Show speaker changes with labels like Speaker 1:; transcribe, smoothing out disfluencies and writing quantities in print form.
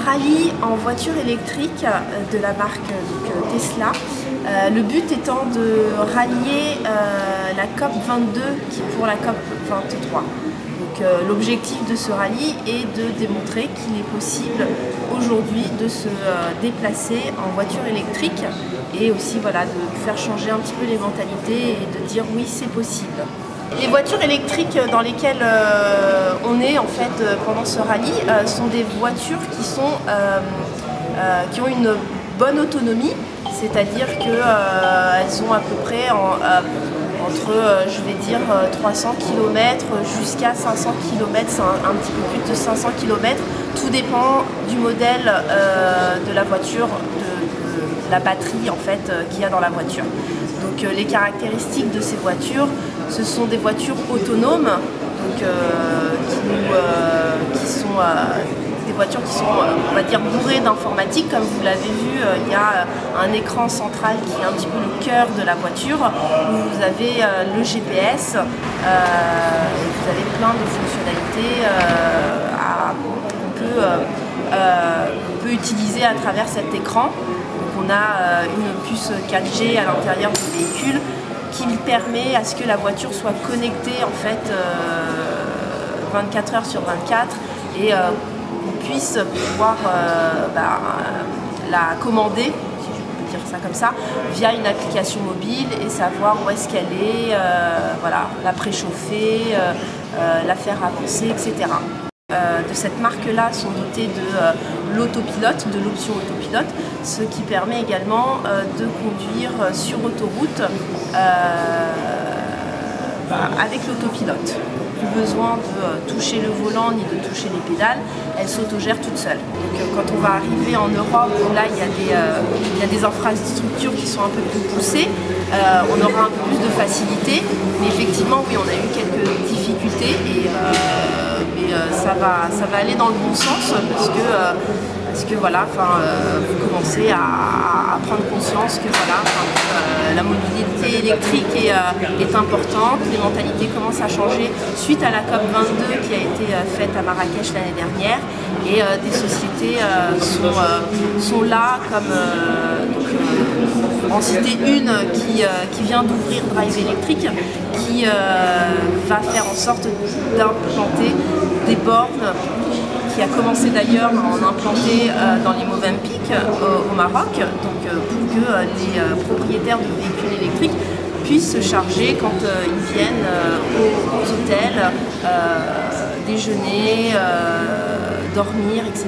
Speaker 1: rallye en voiture électrique de la marque Tesla. Le but étant de rallier la COP 22 qui est pour la COP 23. L'objectif de ce rallye est de démontrer qu'il est possible aujourd'hui de se déplacer en voiture électrique et aussi de faire changer un petit peu les mentalités et de dire oui, c'est possible. Les voitures électriques dans lesquelles on est en fait pendant ce rallye sont des voitures qui ont une bonne autonomie, c'est-à-dire qu'elles ont à peu près entre, 300 km jusqu'à 500 km, c'est un petit peu plus de 500 km. Tout dépend du modèle de la voiture, de la batterie en fait qu'il y a dans la voiture. Donc les caractéristiques de ces voitures, ce sont des voitures autonomes, donc, qui sont des voitures qui sont, on va dire, bourrées d'informatique. Comme vous l'avez vu, il y a un écran central qui est un petit peu le cœur de la voiture, où vous avez le GPS, vous avez plein de fonctionnalités qu'on peut utiliser à travers cet écran. Donc on a une puce 4G à l'intérieur du véhicule qui permet à ce que la voiture soit connectée en fait 24 heures sur 24 et qu'on puisse pouvoir la commander, si je peux dire ça comme ça, via une application mobile et savoir où est-ce qu'elle est, la préchauffer, la faire avancer, etc. De cette marque-là sont dotés de l'autopilote, de l'option autopilote, ce qui permet également de conduire sur autoroute avec l'autopilote. Plus besoin de toucher le volant ni de toucher les pédales, elle s'autogère toute seule. Donc, quand on va arriver en Europe, où là il y a des infrastructures qui sont un peu plus poussées, on aura un peu plus de facilité, mais effectivement oui, on a eu quelques difficultés et ça va aller dans le bon sens parce que vous commencez à prendre conscience que la mobilité électrique est importante, les mentalités commencent à changer suite à la COP 22 qui a été faite à Marrakech l'année dernière et des sociétés sont là comme en citer une qui vient d'ouvrir Drive Electric qui va faire en sorte d'implanter des bornes, qui a commencé d'ailleurs à en implanter dans les Mozambique au Maroc, donc pour que les propriétaires de véhicules électriques puissent se charger quand ils viennent aux hôtels, déjeuner, dormir, etc.